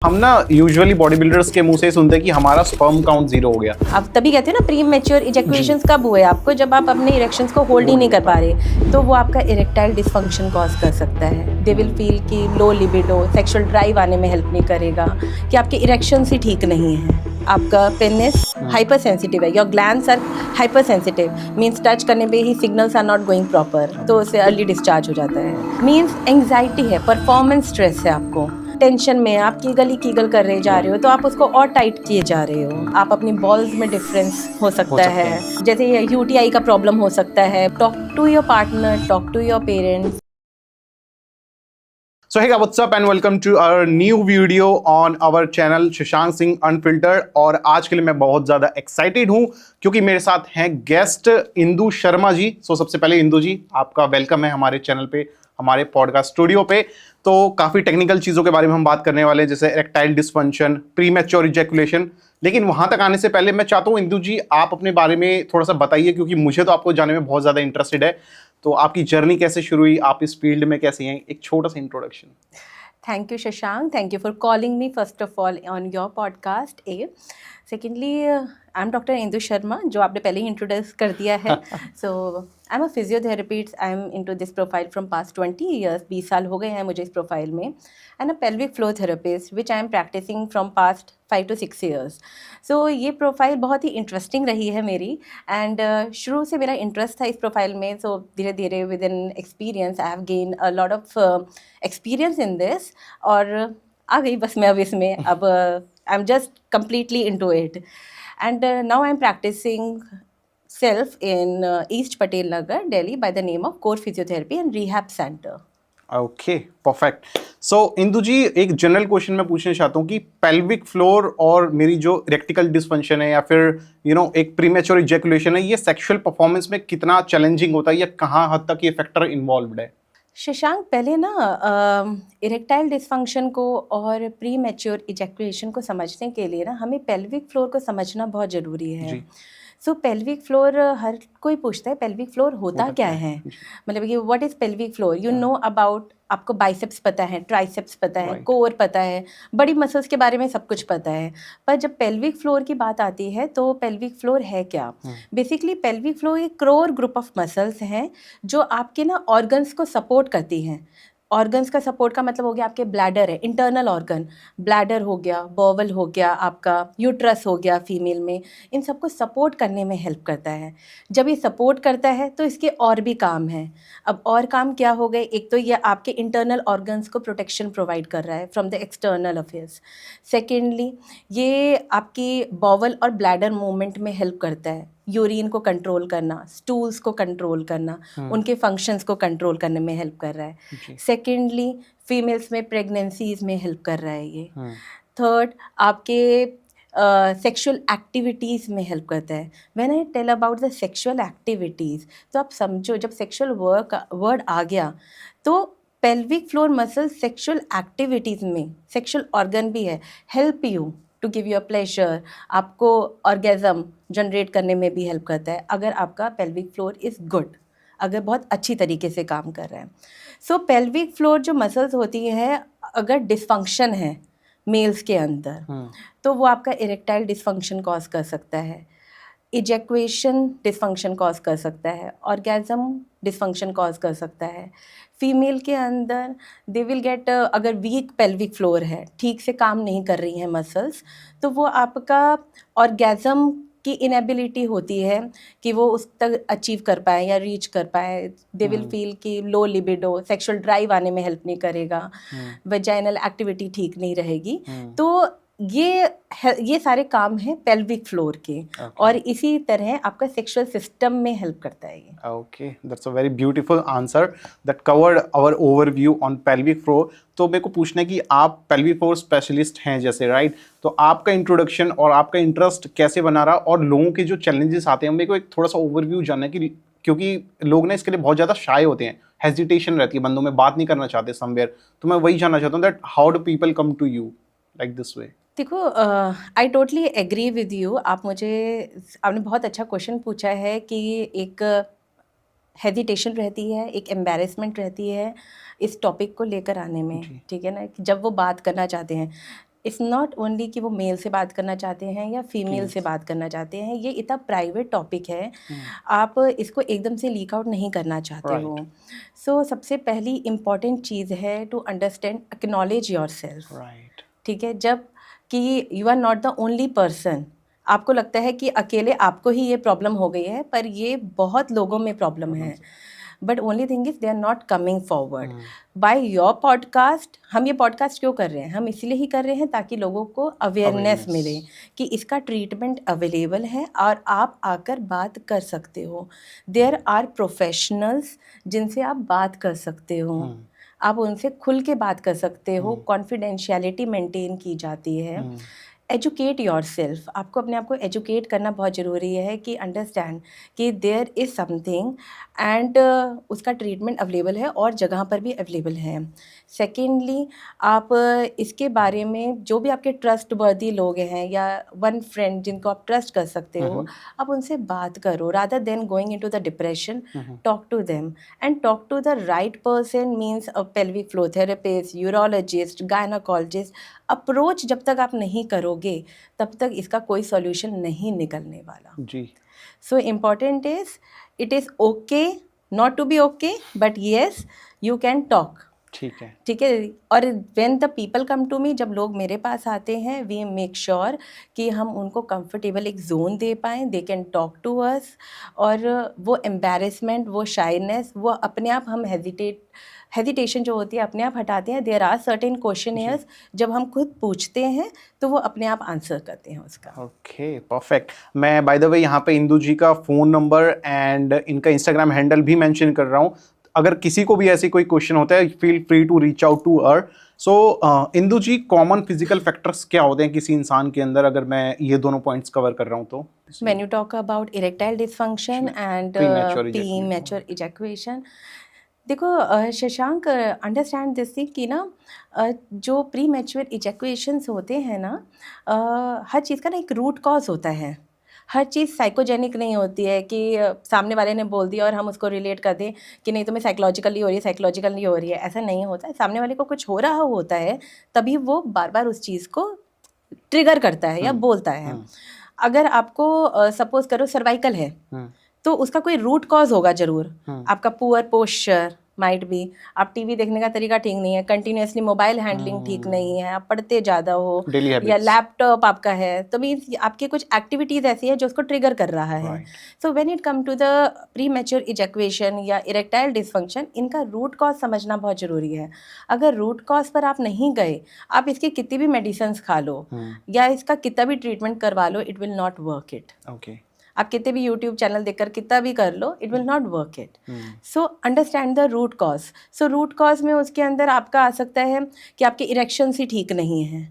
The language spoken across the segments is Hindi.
हम ना यूजुअली बॉडी बिल्डर्स के मुंह से सुनते हैं कि हमारा स्पर्म काउंट 0 हो गया। आप तभी कहते हैं ना प्री मैच्योर इजैकुलेशंस कब हुए आपको, जब आप अपने इरेक्शंस को होल्ड ही नहीं कर पा रहे, तो वो आपका इरेक्टाइल डिसफंक्शन कॉज कर सकता है। दे विल फील कि लो लिबिडो, सेक्सुअल ड्राइव आने में हेल्प नहीं करेगा, कि आपके इरेक्शंस ही ठीक नहीं है, आपका पेनिस हाइपर सेंसिटिव है, your glands are hyper sensitive, means touch करने पे ही signals are not going proper, तो उससे अर्ली डिस्चार्ज हो जाता है। मीन्स एंग्जाइटी है, परफॉर्मेंस स्ट्रेस है, आपको टेंशन में आप कीगल कर रहे जा रहे हो, तो आप उसको और टाइट किए जा रहे हो। आप अपनी बॉल्स में डिफरेंस हो सकता है, जैसे यूटीआई का प्रॉब्लम हो सकता है। Talk to your partner, talk to your parents. So hey, what's up and welcome to our new video on our channel Shashank Singh unfiltered. और आज के लिए मैं बहुत ज़्यादा एक्साइटेड हूँ क्योंकि मेरे साथ हैं गेस्ट इंदु शर्मा जी। सबसे पहले इंदु जी, आपका वेलकम है हमारे चैनल पे, हमारे पॉडकास्ट स्टूडियो पे। तो काफ़ी टेक्निकल चीज़ों के बारे में हम बात करने वाले हैं, जैसे इरेक्टाइल डिसफंक्शन, प्रीमैच्योर इजैकुलेशन। लेकिन वहाँ तक आने से पहले मैं चाहता हूँ इंदु जी आप अपने बारे में थोड़ा सा बताइए, क्योंकि मुझे तो आपको जानने में बहुत ज़्यादा इंटरेस्टेड है। तो आपकी जर्नी कैसे शुरू हुई, आप इस फील्ड में कैसे हैं, एक छोटा सा introduction. Thank you, Shashank. Thank you for calling me, first of all, on your podcast. Secondly, I'm Dr. Indu Sharma, जो आपने पहले ही इंट्रोड्यूस कर दिया है. So, I'm a physiotherapist. I'm into this profile from past 20 years. 20 साल हो गए हैं मुझे इस प्रोफाइल में. And a pelvic floor therapist, which I am practicing from past 5 to 6 years. So, ये प्रोफाइल बहुत ही इंटरेस्टिंग रही है मेरी. And शुरू से मेरा इंटरेस्ट था इस प्रोफाइल में. So, धीरे धीरे with in experience I have gain a lot of experience in this. और आ गई बस मैं अब इसमें. अब I am just completely into it. And now I'm practicing self in East Patel Nagar, Delhi, by the name of Core Physiotherapy and Rehab Center. Okay, perfect. So Indu ji, एक जनरल क्वेश्चन मैं पूछना चाहता हूँ कि पेल्विक फ्लोर और मेरी जो इरेक्टिकल डिसफंक्शन है या फिर एक प्रीमैच्योर इजैकुलेशन है, ये सेक्सुअल परफॉर्मेंस में कितना चैलेंजिंग होता है या कहाँ हद तक ये फैक्टर इन्वॉल्व्ड है? शशांक, पहले ना इरेक्टाइल डिसफंक्शन को और प्री मैच्योर इजैकुलेशन को समझने के लिए ना हमें पेल्विक फ्लोर को समझना बहुत ज़रूरी है. सो पेल्विक फ्लोर हर कोई पूछता है पेल्विक फ्लोर होता क्या है, मतलब कि what is pelvic floor. You know about, आपको बाइसेप्स पता है, ट्राइसेप्स पता है, कोर पता है, बड़ी मसल्स के बारे में सब कुछ पता है. पर जब पेल्विक फ्लोर की बात आती है तो पेल्विक फ्लोर है क्या. बेसिकली पेल्विक फ्लोर एक क्रोर ग्रुप ऑफ मसल्स हैं जो आपके ना ऑर्गन्स को सपोर्ट करती हैं. ऑर्गन्स का सपोर्ट का मतलब हो गया आपके ब्लैडर है, इंटरनल ऑर्गन, ब्लैडर हो गया, बॉवल हो गया, आपका यूट्रस हो गया फीमेल में, इन सबको सपोर्ट करने में हेल्प करता है. जब ये सपोर्ट करता है तो इसके और भी काम हैं. अब और काम क्या हो गए, एक तो ये आपके इंटरनल ऑर्गन्स को प्रोटेक्शन प्रोवाइड कर रहा है from the external affairs. Secondly, ये आपकी बॉवल और ब्लैडर मूवमेंट में हेल्प करता है, यूरिन को कंट्रोल करना, स्टूल्स को कंट्रोल करना, उनके फंक्शंस को कंट्रोल करने में हेल्प कर रहा है. सेकेंडली, फीमेल्स में प्रेगनेंसीज में हेल्प कर रहा है ये. थर्ड, आपके सेक्सुअल एक्टिविटीज़ में हेल्प करता है. When I tell about the sexual activities, तो आप समझो जब सेक्सुअल वर्ड आ गया तो pelvic floor muscle sexual activities में, सेक्सुअल ऑर्गन भी है, help you to give you a pleasure, आपको ऑर्गेज़म जनरेट करने में भी हेल्प करता है अगर आपका पेल्विक फ्लोर इज़ गुड, अगर बहुत अच्छी तरीके से काम कर रहा है. सो पेल्विक फ्लोर जो मसल्स होती हैं, अगर डिसफंक्शन है मेल्स के अंदर तो वो आपका इरेक्टाइल डिसफंक्शन कॉज कर सकता है, इजैकुएशन डिसफंक्शन कॉज कर सकता है, ऑर्गेज़म डिसफंक्शन कॉज कर सकता है. फीमेल के अंदर दे विल गेट, अगर वीक पेल्विक फ्लोर है, ठीक से काम नहीं कर रही हैं मसल्स, तो वो आपका ऑर्गेज़म की इनएबिलिटी होती है कि वो उस तक अचीव कर पाए या रीच कर पाए. दे विल फील कि लो लिबिडो, सेक्सुअल ड्राइव आने में हेल्प नहीं करेगा, वेजाइनल एक्टिविटी ठीक नहीं रहेगी. तो ये सारे काम हैं पेल्विक फ्लोर के. और इसी तरह आपका सेक्सुअल सिस्टम में हेल्प करता है ये. Okay, that's a very beautiful answer that covered our overview on pelvic floor. तो मेरे को पूछना है कि आप पेल्विक फ्लोर स्पेशलिस्ट हैं जैसे, राइट? तो आपका इंट्रोडक्शन और आपका इंटरेस्ट कैसे बना रहा, और लोगों के जो चैलेंजेस आते हैं मेरे को एक थोड़ा सा ओवरव्यू जानना है कि क्योंकि लोग ना इसके लिए बहुत ज़्यादा शाय होते हैं, हेजिटेशन रहती है बंदों में, बात नहीं करना चाहते समवेयर. तो मैं वही जानना चाहता हूँ that how do people come to you like this way. देखो, I totally agree with you. आपने बहुत अच्छा क्वेश्चन पूछा है कि एक हेजिटेशन रहती है, एक एम्बैरेसमेंट रहती है इस टॉपिक को लेकर आने में, ठीक है ना, कि जब वो बात करना चाहते हैं. इट्स नॉट ओनली कि वो मेल से बात करना चाहते हैं या फीमेल से बात करना चाहते हैं, ये इतना प्राइवेट टॉपिक है, आप इसको एकदम से लीक आउट नहीं करना चाहते हो। सो सबसे पहली इम्पॉर्टेंट चीज़ है to understand, acknowledge yourself. Right, ठीक है, जब कि you are not the only person, आपको लगता है कि अकेले आपको ही ये प्रॉब्लम हो गई है, पर ये बहुत लोगों में प्रॉब्लम है। But only thing is they are not coming forward by your podcast. हम ये पॉडकास्ट क्यों कर रहे हैं? हम इसलिए ही कर रहे हैं ताकि लोगों को अवेयरनेस मिले कि इसका ट्रीटमेंट अवेलेबल है और आप आकर बात कर सकते हो। देयर आर प्रोफेशनल्स जिनसे आप बात कर सकते हो, आप उनसे खुल के बात कर सकते हो, कॉन्फिडेंशियलिटी मेंटेन की जाती है। एजुकेट योर सेल्फ, आपको अपने आप को एजुकेट करना बहुत ज़रूरी है कि अंडरस्टैंड कि देयर इज़ समथिंग एंड उसका ट्रीटमेंट अवेलेबल है और जगह पर भी अवेलेबल है। सेकेंडली, आप इसके बारे में जो भी आपके ट्रस्ट वर्दी लोग हैं या वन फ्रेंड जिनको आप ट्रस्ट कर सकते हो, आप उनसे बात करो rather than going into the depression. Talk to them and talk to the right person, means a pelvic floor therapist, urologist, gynaecologist. Approach जब तक आप नहीं करोगे तब तक इसका कोई सॉल्यूशन नहीं निकलने वाला जी। So important is it is okay not to be okay, but yes you can talk. ठीक है, ठीक है। और when the people come to me, जब लोग मेरे पास आते हैं, वी मेक श्योर कि हम उनको कंफर्टेबल एक जोन दे पाएँ, they can talk to us. और वो एम्बैरेसमेंट, वो शाइनेस, वो अपने आप हम हेजिटेशन जो होती है अपने आप हटाते हैं। देयर आर सर्टेन क्वेश्चनियर्स जब हम खुद पूछते हैं तो वो अपने आप आंसर करते हैं उसका। Okay, perfect. मैं बाय द वे यहाँ पे इंदू जी का फ़ोन नंबर एंड इनका इंस्टाग्राम हैंडल भी मेंशन कर रहा हूँ। अगर किसी को भी ऐसी कोई क्वेश्चन होता है, feel free to reach out to her. So Indu ji, common physical factors क्या होते हैं किसी इंसान के अंदर, अगर मैं ये दोनों पॉइंट्स कवर कर रहा हूँ तो? When you talk about erectile dysfunction and premature ejaculation, देखो शशांक, अंडरस्टैंड दिस थिंग कि ना जो प्री मैच्योर इजैकुलेशंस होते हैं ना, हर चीज़ का ना एक रूट कॉज होता है। हर चीज़ साइकोजेनिक नहीं होती है कि सामने वाले ने बोल दिया और हम उसको रिलेट कर दें कि नहीं तुम्हें साइकोलॉजिकली हो रही है, साइकोलॉजिकली हो रही है। ऐसा नहीं होता है। सामने वाले को कुछ हो रहा होता है तभी वो बार बार उस चीज़ को ट्रिगर करता है या बोलता है। अगर आपको सपोज करो सर्वाइकल है तो उसका कोई रूट कॉज होगा जरूर। आपका पुअर पोस्चर माइट बी, आप टीवी देखने का तरीका ठीक नहीं है, कंटिन्यूसली मोबाइल हैंडलिंग ठीक नहीं है, आप पढ़ते ज़्यादा हो, या लैपटॉप आपका है, तो मीन्स आपकी कुछ एक्टिविटीज़ ऐसी है जो उसको ट्रिगर कर रहा है। So when it come to the premature ejaculation या इरेक्टाइल डिसफंक्शन, इनका रूट कॉज समझना बहुत ज़रूरी है। अगर रूट कॉज पर आप नहीं गए, आप इसकी कितनी भी मेडिसिन खा लो या इसका कितना भी ट्रीटमेंट करवा लो, it will not work it. Okay, आप कितने भी यूट्यूब चैनल देखकर कितना भी कर लो, it will not work it. So understand the root cause. So root cause में उसके अंदर आपका आ सकता है कि आपके इरेक्शंस ही ठीक नहीं है,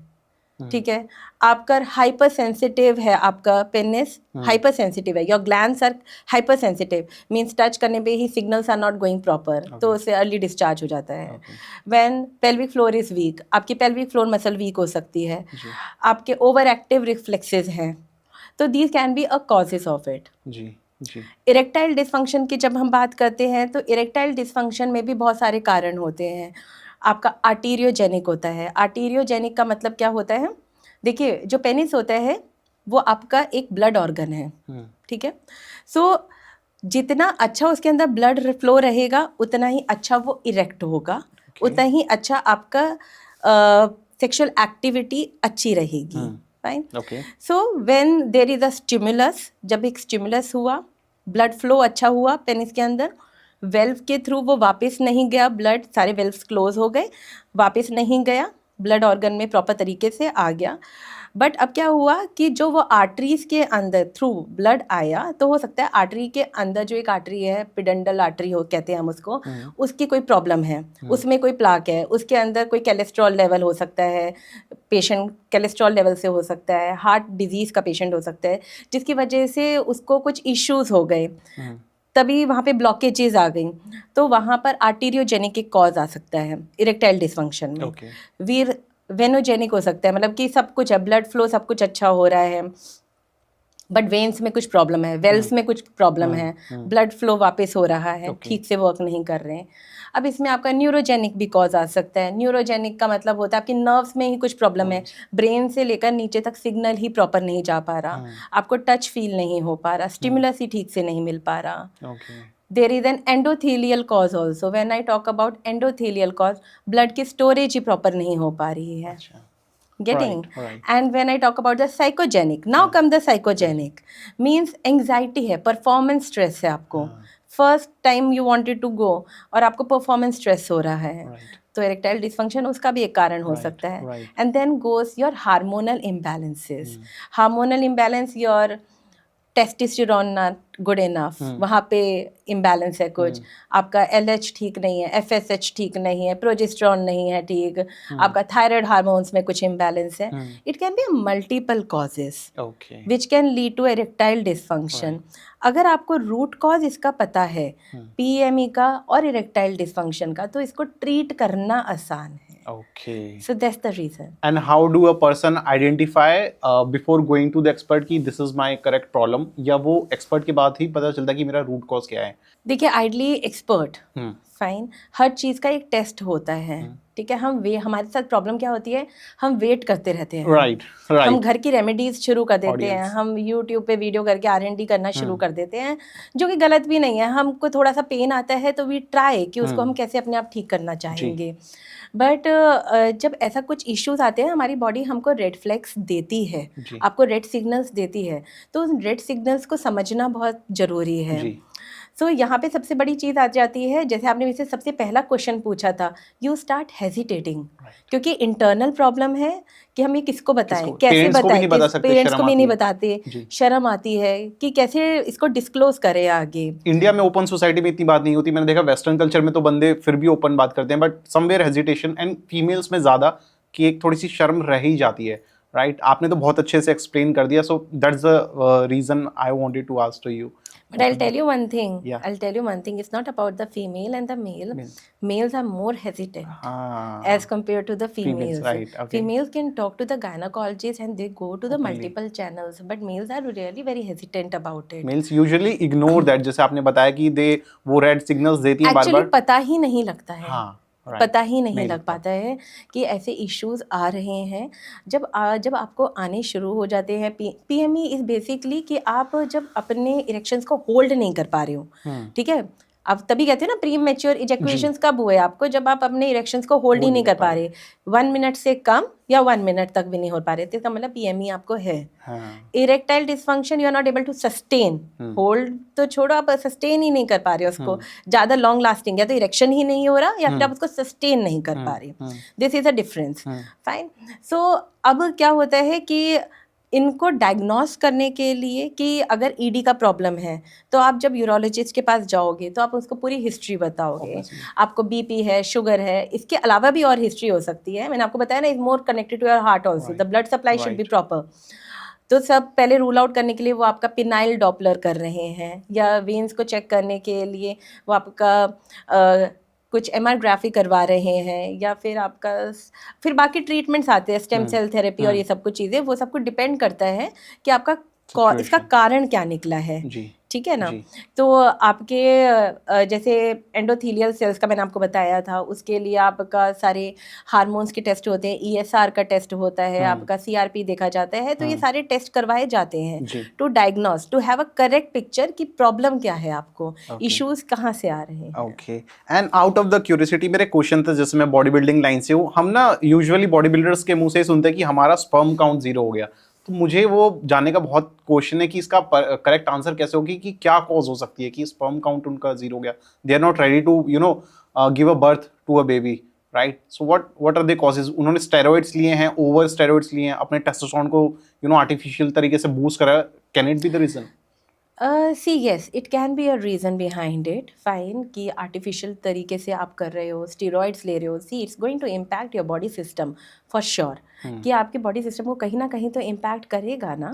ठीक है, आपका हाइपर सेंसिटिव है, आपका पेनिस हाइपर सेंसिटिव है, your glands are hyper sensitive, means touch करने पे ही signals are not going proper, तो उससे अर्ली डिस्चार्ज हो जाता है। When pelvic floor is weak, आपकी पेल्विक फ्लोर मसल वीक हो सकती है, आपके ओवर एक्टिव रिफ्लेक्सेस हैं, तो these can be a causes of it. जी। इरेक्टाइल डिसफंक्शन की जब हम बात करते हैं तो इरेक्टाइल डिसफंक्शन में भी बहुत सारे कारण होते हैं। आपका आर्टीरियोजेनिक होता है। आर्टीरियोजेनिक का मतलब क्या होता है? देखिए, जो पेनिस होता है वो आपका एक ब्लड ऑर्गन है, ठीक है। सो जितना अच्छा उसके अंदर ब्लड फ्लो रहेगा उतना ही अच्छा वो इरेक्ट होगा, उतना ही अच्छा आपका सेक्सुअल एक्टिविटी अच्छी रहेगी। Okay. So when there is a stimulus, जब एक स्टिमुलस हुआ, ब्लड फ्लो अच्छा हुआ पेनिस के अंदर, वेल्व के थ्रू वो वापस नहीं गया, ब्लड सारे वेल्व्स क्लोज हो गए, वापस नहीं गया, ब्लड ऑर्गन में प्रॉपर तरीके से आ गया। बट अब क्या हुआ कि जो वो आर्टरीज के अंदर थ्रू ब्लड आया, तो हो सकता है आर्टरी के अंदर जो एक आर्टरी है, पिडेंडल आर्टरी हो कहते हैं हम उसको, उसकी कोई प्रॉब्लम है, उसमें कोई प्लाक है, उसके अंदर कोई कोलेस्ट्रॉल लेवल हो सकता है, पेशेंट कोलेस्ट्रॉल लेवल से हो सकता है, हार्ट डिजीज़ का पेशेंट हो सकता है, जिसकी वजह से उसको कुछ इश्यूज हो गए, तभी वहाँ पे ब्लॉकेजेस आ गई, तो वहाँ पर आर्टीरियोजेनिक एक कॉज आ सकता है इरेक्टाइल डिसफंक्शन में। वेनोजेनिक हो सकता है, मतलब कि सब कुछ है, ब्लड फ्लो सब कुछ अच्छा हो रहा है, बट वेन्स में कुछ प्रॉब्लम है, वेल्स में कुछ प्रॉब्लम है, ब्लड फ्लो वापस हो रहा है, ठीक से वर्क नहीं कर रहे हैं। अब इसमें आपका न्यूरोजेनिक भी कॉज आ सकता है। न्यूरोजेनिक का मतलब होता है आपकी नर्व्स में ही कुछ प्रॉब्लम है, ब्रेन से लेकर नीचे तक सिग्नल ही प्रॉपर नहीं जा पा रहा, आपको टच फील नहीं हो पा रहा, स्टिमुलस ही ठीक से नहीं मिल पा रहा। There is an endothelial cause also. When I talk about endothelial cause, blood की storage ही proper नहीं हो पा रही है। Getting? Right. And when I talk about the psychogenic, now come the psychogenic, means anxiety है, performance stress है आपको, first time you wanted to go और आपको performance stress हो रहा है, तो erectile dysfunction उसका भी एक कारण हो सकता है। And then goes your hormonal imbalances. Hormonal imbalance, your testosterone not good enough, वहाँ पे इम्बैलेंस है कुछ, आपका LH ठीक नहीं है, FSH ठीक नहीं है, प्रोजेस्टेरोन नहीं है ठीक, आपका थायराइड हार्मोन्स में कुछ इम्बैलेंस है। It can be multiple causes which can lead to erectile dysfunction. अगर आपको रूट कॉज इसका पता है PME का और इरेक्टाइल डिसफंक्शन का, तो इसको ट्रीट करना आसान है। Okay. So that's the reason. And how do a person identify before going to the expert कि this is my correct problem, या वो expert के बाद ही पता चलता है कि मेरा root cause क्या है? देखिए, आइडली एक्सपर्ट फाइन, हर चीज़ का एक टेस्ट होता है, ठीक है। हमारे साथ प्रॉब्लम क्या होती है, हम वेट करते रहते हैं, राइट। हम घर की रेमेडीज शुरू कर देते हैं, हम यूट्यूब पे वीडियो करके R&D करना शुरू कर देते हैं, जो कि गलत भी नहीं है। हमको थोड़ा सा पेन आता है तो वी ट्राई कि उसको हम कैसे अपने आप ठीक करना चाहेंगे। बट जब ऐसा कुछ इश्यूज आते हैं, हमारी बॉडी हमको रेड फ्लैग्स देती है, आपको रेड सिग्नल्स देती है, तो उन रेड सिग्नल्स को समझना बहुत ज़रूरी है। सो यहाँ पे सबसे बड़ी चीज़ आ जाती है, जैसे आपने मुझसे सबसे पहला क्वेश्चन पूछा था, यू स्टार्ट हेजिटेटिंग, क्योंकि इंटरनल प्रॉब्लम है कि हम ये किसको बताएं, कैसे बताएं, पेरेंट्स को भी नहीं बताते, शर्म आती है कि कैसे इसको डिस्क्लोज करें आगे। इंडिया में ओपन सोसाइटी में इतनी बात नहीं होती, मैंने देखा वेस्टर्न कल्चर में तो बंदे फिर भी ओपन बात करते हैं, but somewhere hesitation, and females में ज़्यादा कि एक थोड़ी सी शर्म रह ही जाती है, राइट? आपने तो बहुत अच्छे से एक्सप्लेन कर दिया, so that's the reason I wanted to ask to you. But I'll tell you one thing. I'll tell you one thing. It's not about the female and the male. Males are more hesitant as compared to the females. Right. Okay. Females can talk to the gynecologist and they go to the multiple channels. But males are really very hesitant about it. Males usually ignore that. जैसे आपने बताया कि वो red signals देती हैं बार-बार. Actually पता ही नहीं लगता है. हाँ. पता ही नहीं लग पाता है कि ऐसे इश्यूज आ रहे हैं। जब आपको आने शुरू हो जाते हैं, PME इज बेसिकली कि आप जब अपने इरेक्शंस को होल्ड नहीं कर पा रहे हो, ठीक है। अब तभी कहते हैं ना प्री मैच्योर इजैकुलेशंस कब हुए आपको, जब आप अपने इरेक्शंस को होल्ड ही नहीं कर पा रहे, 1 मिनट से कम या 1 मिनट तक भी नहीं हो पा रहे, तो इसका मतलब PME आपको है। Erectile dysfunction, you are not able to sustain, hold तो छोड़ो, आप सस्टेन ही नहीं कर पा रहे उसको ज्यादा लॉन्ग लास्टिंग, या तो इरेक्शन ही नहीं हो रहा या फिर आप उसको सस्टेन नहीं कर पा रहे। This is a difference, fine. So अब क्या होता है कि इनको डायग्नोस करने के लिए कि अगर ED का प्रॉब्लम है, तो आप जब यूरोलॉजिस्ट के पास जाओगे तो आप उसको पूरी हिस्ट्री बताओगे, आपको BP है, शुगर है, इसके अलावा भी और हिस्ट्री हो सकती है। मैंने आपको बताया ना, is more connected to your heart also, the blood supply should be proper. तो सब पहले रूल आउट करने के लिए वो आपका पिनाइल डॉपलर कर रहे हैं, या वेन्स को चेक करने के लिए वो आपका कुछ MR करवा रहे हैं, या फिर आपका फिर बाकी ट्रीटमेंट्स आते हैं, स्टेम सेल थेरेपी और ये सब कुछ चीज़ें, वो सब कुछ डिपेंड करता है कि आपका इसका कारण क्या निकला है, ठीक है ना। तो आपके जैसे एंडोथीलियल सेल्स का मैंने आपको बताया था, उसके लिए आपका सारे हार्मोन्स के टेस्ट होते हैं, ESR का टेस्ट होता है, आपका CRP देखा जाता है, तो ये सारे टेस्ट करवाए जाते हैं to diagnose, to have a correct picture कि प्रॉब्लम क्या है आपको, इश्यूज कहाँ से आ रहे हैं। Okay, and out of the curiosity मेरे क्वेश्चन था, जैसे मैं बॉडी बिल्डिंग लाइन से हूँ, हम ना यूजुअली बॉडी बिल्डर्स के मुंह से सुनते हैं कि हमारा स्पर्म काउंट 0 हो गया, तो मुझे वो जानने का बहुत क्वेश्चन है कि इसका करेक्ट आंसर कैसे होगी, कि क्या कॉज हो सकती है कि स्पर्म काउंट उनका 0 हो गया, they are not ready to give a birth to a baby, right? So what are the causes? उन्होंने स्टेरॉइड्स लिए हैं, ओवर स्टेरॉइड्स लिए हैं, अपने टेस्टोस्टेरोन को आर्टिफिशियल तरीके से बूस्ट करा, can it be the reason? See yes, it can be a reason behind it, fine, कि आर्टिफिशियल तरीके से आप कर रहे हो, स्टेरॉइड्स ले रहे हो, see it's going to impact your body system for sure. कि आपके बॉडी सिस्टम को कहीं ना कहीं तो इम्पैक्ट करेगा ना.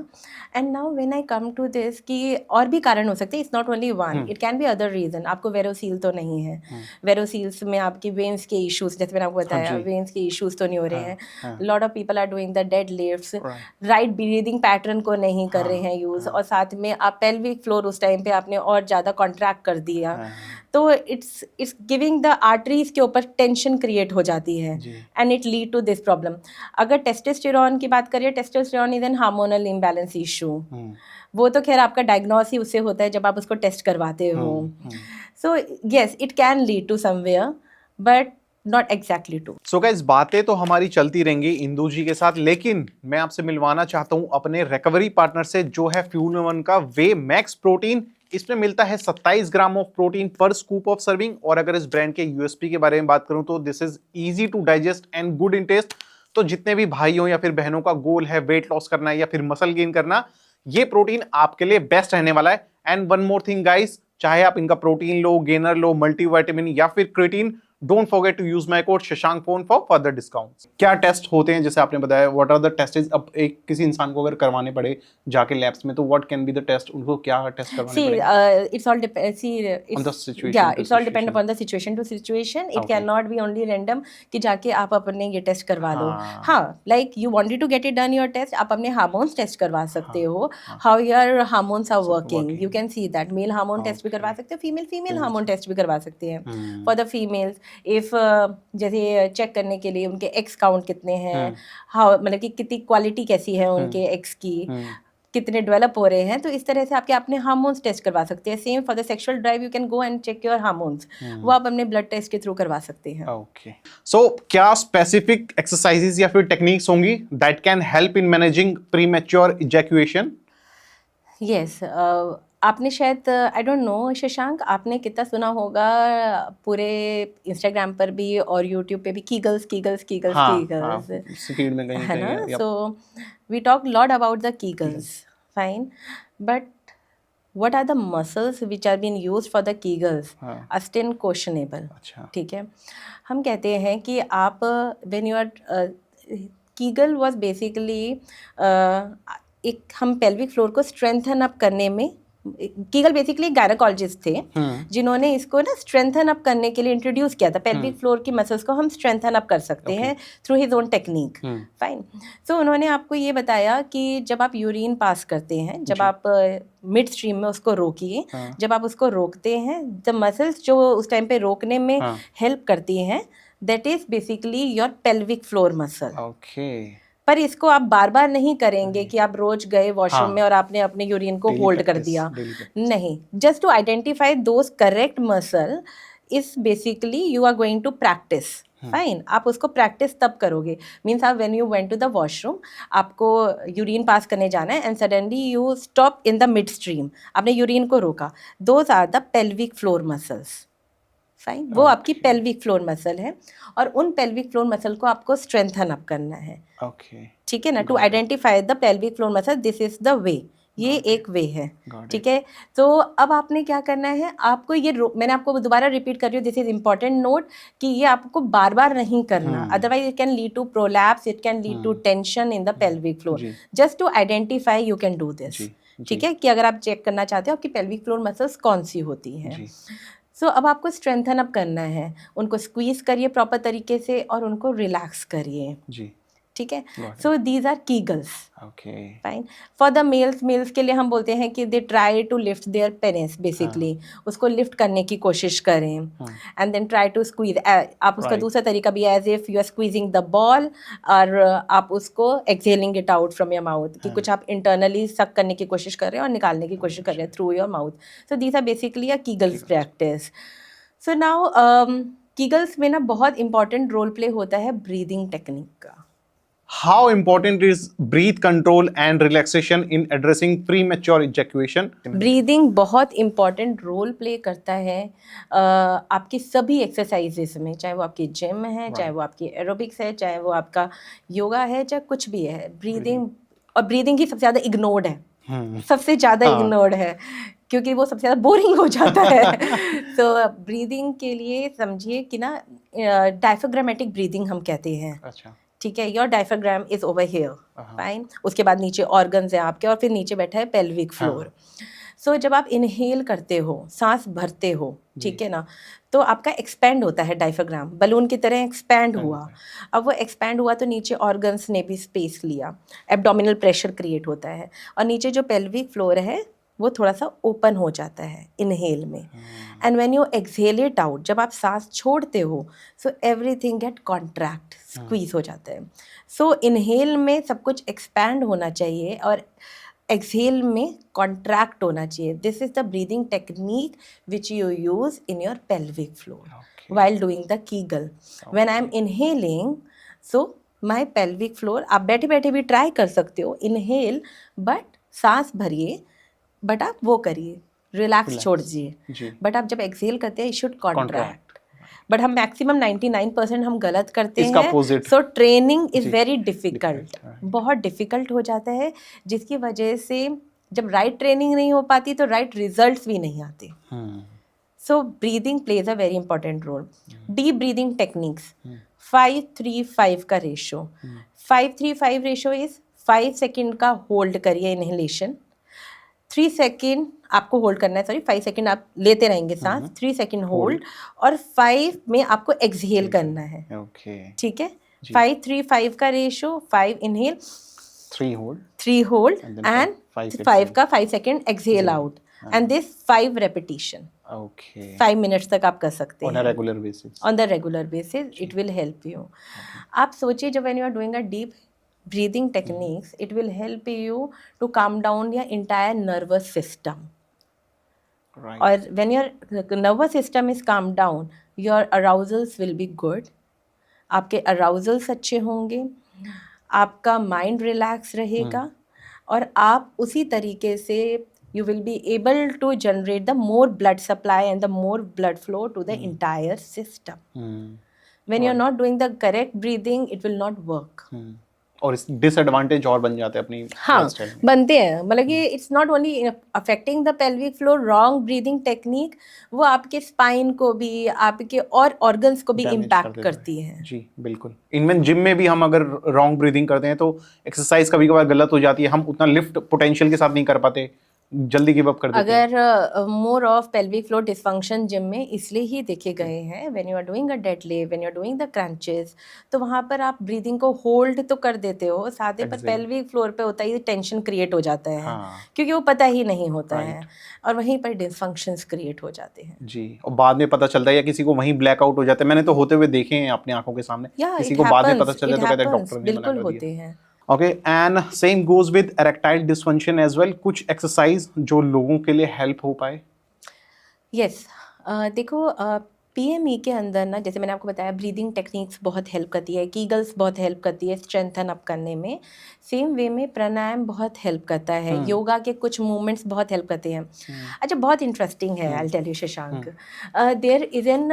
And now when I come to this कि और भी कारण हो सकते हैं, it's not only one, it can be other reason. आपको वेरोसील तो नहीं है, वेरोसील्स में आपकी वेन्स के इश्यूज, जैसे मैंने आपको बताया, वेन्स के इश्यूज तो नहीं हो रहे हैं. Lot of people are doing the deadlifts, right breathing pattern को नहीं कर रहे हैं यूज, और साथ में आप पेल्विक फ्लोर उस टाइम पे आपने और ज़्यादा कॉन्ट्रैक्ट कर दिया, तो इट्स गिविंग द आर्टरीज के ऊपर टेंशन क्रिएट हो जाती है and it lead to this problem. अगर टेस्टोस्टेरोन की बात करिए, testosterone is an hormonal imbalance issue. वो तो खैर आपका डायग्नोस ही उससे होता है जब आप उसको टेस्ट करवाते हो. So yes, it can lead to somewhere but not exactly to. So guys, बातें तो हमारी चलती रहेंगी इंदू जी के साथ, लेकिन मैं आपसे मिलवाना चाहता हूं अपने रिकवरी पार्टनर से, जो है फ्यूल1 का वे मैक्स प्रोटीन. इसमें मिलता है 27 ग्राम ऑफ प्रोटीन पर स्कूप ऑफ सर्विंग. और अगर इस ब्रांड के यूएसपी के बारे में बात करूं तो this is easy to digest and good in taste. तो जितने भी भाइयों या फिर बहनों का गोल है वेट लॉस करना या फिर मसल गेन करना, ये प्रोटीन आपके लिए बेस्ट रहने वाला है. And one more thing guys, चाहे आप इनका प्रोटीन लो, गेनर लो, मल्टीविटामिन या फिर creatine, don't forget to use my code Shashank phone for further discounts. क्या टेस्ट होते हैं जैसे आपने बताया, व्हाट आर द टेस्ट्स? अब एक किसी इंसान को अगर करवाने पड़े जाके लैब्स में, तो what can be the test? उनको क्या टेस्ट करवाने पड़े? It's all on the situation. या it's all depend upon the situation to situation. It can not be only random कि जाके आप अपने ये टेस्ट करवा लो. हाँ, like you wanted to get it done your test, आप अपने हार्मोन्स टेस्ट करवा सकते हो, how your hormones are working. You can see that. Male hormone test भी करवा सकते हो, फीमेल हार्मोन टेस्ट भी करवा सकते हैं. फॉर द फीमेल्स, इफ जैसे चेक करने के लिए उनके एक्स काउंट कितने हैं, हाउ, मतलब कि कितनी क्वालिटी कैसी है उनके एक्स की, कितने डेवलप हो रहे हैं, तो इस तरह से आपके अपने हार्मोन्स टेस्ट करवा सकते हैं. Same for the sexual drive, you can go and check your hormones, वो आप अपने ब्लड टेस्ट के थ्रू करवा सकते हैं. ओके. सो क्या स्पेसिफिक एक्सरसाइजेस या फिर टेक्निक्स होंगी that can help in managing premature ejaculation? Yes, आपने शायद, आई डोंट नो शशांक, आपने कितना सुना होगा पूरे इंस्टाग्राम पर भी और यूट्यूब पे भी, कीगल्स स्पीड में कहीं है ना. कहीं. So we talk lot about the Kegels, fine, but what are the muscles which are being used for the kegels are still questionable. ठीक है, हम कहते हैं कि आप when you are kegel was basically एक, हम pelvic floor को strengthen up करने में, कीगल बेसिकली गायनेकोलॉजिस्ट थे जिन्होंने इसको ना स्ट्रेंथन अप करने के लिए इंट्रोड्यूस किया था. पेल्विक फ्लोर की मसल्स को हम स्ट्रेंथन अप कर सकते हैं through his own technique. Fine. So उन्होंने आपको ये बताया कि जब आप यूरिन पास करते हैं, जब आप मिड स्ट्रीम में उसको रोकिए, जब आप उसको रोकते हैं, द मसल्स जो उस टाइम पे रोकने में हेल्प करती हैं, that is basically your pelvic floor muscle. पर इसको आप बार बार नहीं करेंगे कि आप रोज गए वॉशरूम में और आपने अपने यूरिन को होल्ड कर दिया. नहीं, just to identify those correct muscle is basically you are going to practice. Fine, आप उसको प्रैक्टिस तब करोगे. मीन्स आप when you went to the washroom, आपको यूरिन पास करने जाना है and suddenly you stop in the midstream, आपने यूरिन को रोका, those are the pelvic floor muscles. Fine, वो आपकी पेल्विक फ्लोर मसल है और उन पेल्विक फ्लोर मसल को आपको स्ट्रेंथन अप करना है. ठीक है ना, to identify the pelvic floor muscle, this is the way. ये एक वे है. ठीक है, तो अब आपने क्या करना है, आपको ये मैंने आपको दोबारा रिपीट कर रही हूँ, दिस इज इंपॉर्टेंट नोट, कि ये आपको बार बार नहीं करना, otherwise it can lead to prolapse, it can lead to tension in the pelvic floor. Just to identify you can do this. ठीक है, कि अगर आप चेक करना चाहते हो आपकी पेल्विक फ्लोर मसल्स कौन सी होती हैं. सो अब आपको स्ट्रेंथन अप करना है, उनको स्क्वीज करिए प्रॉपर तरीके से और उनको रिलैक्स करिए. ठीक है, so these are Kegels. Fine. For the males के लिए हम बोलते हैं कि they try to lift their penis, basically उसको लिफ्ट करने की कोशिश करें and then try to squeeze. आप उसका दूसरा तरीका भी as if you are squeezing the ball, और आप उसको exhaling it out from your mouth, कि कुछ आप इंटरनली सक करने की कोशिश कर रहे हैं और निकालने की कोशिश कर रहे हैं through your mouth. So these are basically a Kegels practice. So now Kegels में ना बहुत इंपॉर्टेंट रोल प्ले होता है ब्रीदिंग टेक्निक का. How important is breath control and relaxation in addressing premature ejaculation? Breathing बहुत इंपॉर्टेंट रोल प्ले करता है आपकी सभी एक्सरसाइजेस में, चाहे वो आपकी जिम है, चाहे वो आपकी एरोबिक्स है, चाहे वो आपका योगा है, चाहे कुछ भी है. ब्रीदिंग, और ब्रीदिंग ही सबसे ज़्यादा इग्नोर्ड है, सबसे ज़्यादा इग्नोर्ड है, क्योंकि वो सबसे ज़्यादा बोरिंग हो जाता है. तो ब्रीदिंग के लिए समझिए कि ना डायफ्राग्मेटिक ब्रीदिंग हम कहते हैं. ठीक है, your diaphragm is over here, fine. उसके बाद नीचे ऑर्गन्स है आपके और फिर नीचे बैठा है पेल्विक फ्लोर। सो जब आप इनहेल करते हो, सांस भरते हो, ठीक है ना, तो आपका एक्सपैंड होता है डायफ्राग्राम, बलून की तरह एक्सपैंड हुआ। अब वो एक्सपैंड हुआ तो नीचे ऑर्गन्स ने भी स्पेस लिया, एब्डोमिनल प्रेशर क्रिएट होता है और नीचे जो पेल्विक फ्लोर है वो थोड़ा सा ओपन हो जाता है इनहेल में। And when you exhale it out, जब आप सांस छोड़ते हो, so everything get contract, squeeze हो जाता है। सो इनहेल में सब कुछ एक्सपैंड होना चाहिए और एक्सहेल में कॉन्ट्रैक्ट होना चाहिए। This is the breathing technique which you use in your pelvic floor while doing the Kegel. When I'm inhaling, so my pelvic floor, आप बैठे बैठे भी ट्राई कर सकते हो, इनहेल बट सांस भरिए, बट आप वो करिए, रिलैक्स छोड़ दीजिए। बट आप जब एक्सहेल करते हैं, इट शुड कॉन्ट्रैक्ट। बट हम मैक्सिमम 99% हम गलत करते हैं। So training is very difficult, बहुत डिफिकल्ट हो जाता है, जिसकी वजह से जब राइट ट्रेनिंग नहीं हो पाती तो राइट रिजल्ट्स भी नहीं आते। So breathing plays a very important role. Deep breathing techniques. 5-3-5 का रेशो। 5-3-5 रेशो इज 5 सेकेंड का होल्ड करिए इनहेलेशन, 3 सेकेंड आपको होल्ड करना है, सॉरी 5 सेकेंड आप लेते रहेंगे सांस, 3 सेकेंड होल्ड और 5 में आपको एक्सहेल करना है। ठीक है, 5-3-5 का रेशो, 5 इनहेल, 3 होल्ड एंड 5 का 5 second exhale out, and this 5 repetition. 5 minutes तक आप कर सकते हैं on the regular basis. It will help you. आप सोचिए जब when you are doing a deep breathing techniques, it will help you to calm down your entire nervous system. Right. Or when your nervous system is calmed down, your arousals will be good. आपके arousals अच्छे होंगे, आपका mind relax रहेगा और आप उसी तरीके से you will be able to generate the more blood supply and the more blood flow to the entire system. When you're not doing the correct breathing, it will not work. और इस डिसएडवांटेज और बन जाते हैं अपनी, हाँ बनते हैं, मतलब कि it's not only affecting the pelvic floor, wrong breathing technique वो आपके स्पाइन को भी, आपके और ऑर्गन्स को भी इम्पैक्ट करती है। जी बिल्कुल। इनमें जिम में भी हम अगर रॉन्ग ब्रीदिंग करते हैं तो एक्सरसाइज कभी कभार गलत हो जाती है, हम उतना लिफ्ट पोटेंशियल के साथ नहीं कर पाते, जल्दी गिव अप कर देते हैं। अगर more of pelvic floor dysfunction gym में इसलिए ही देखे गए हैं, when you are doing a deadlift, when you are doing the crunches, तो वहाँ पर आप ब्रीदिंग को होल्ड तो कर देते हो, साथ ही पर पेल्विक फ्लोर पे होता है टेंशन क्रिएट हो जाता है, क्योंकि वो पता ही नहीं होता है और वहीं पर डिसफंक्शंस क्रिएट हो जाते हैं। जी, और बाद में पता चलता है या किसी को वहीं ब्लैकआउट हो जाता है। मैंने तो होते हुए देखे हैं अपनी आंखों के सामने, किसी को बाद में पता चलता है तो कहते हैं डॉक्टर ने मना कर दिया। होते हैं। Okay, and same goes with erectile dysfunction as well. कुछ एक्सरसाइज जो लोगों के लिए हेल्प हो पाए? यस, देखो पीएमई के अंदर ना, जैसे मैंने आपको बताया, ब्रीदिंग टेक्निक्स बहुत हेल्प करती है, कीगल्स बहुत हेल्प करती है स्ट्रेंथन अप करने में। सेम वे में प्राणायाम बहुत हेल्प करता है, योगा के कुछ मूवमेंट्स बहुत हेल्प करते हैं। अच्छा, बहुत इंटरेस्टिंग है, I will tell you Shashank, there is an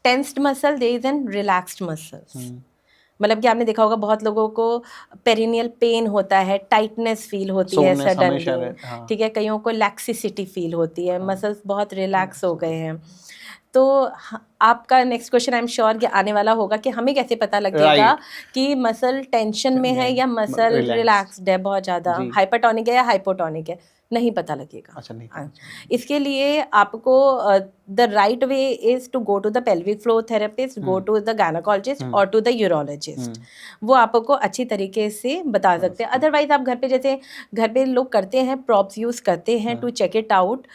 tensed muscle, there is an relaxed muscles. मतलब कि आपने देखा होगा बहुत लोगों को पेरिनियल पेन होता है, टाइटनेस फील होती है सडनली, ठीक है, कईयों को लैक्सिसिटी फील होती है, मसल्स बहुत रिलैक्स हो गए हैं। तो आपका next question I am sure कि आने वाला होगा कि हमें कैसे पता लगेगा कि मसल टेंशन में है या मसल रिलैक्स्ड है, बहुत ज़्यादा हाइपरटोनिक है या हाइपोटोनिक है, नहीं पता लगेगा। अच्छा, नहीं। इसके लिए आपको the right way is to go to the pelvic floor therapist, go to the gynaecologist और टू द यूरोलॉजिस्ट। वो आपको अच्छी तरीके से बता सकते हैं। अदरवाइज आप घर पे, जैसे घर पे लोग करते हैं, प्रॉप्स यूज करते हैं टू चेक इट आउट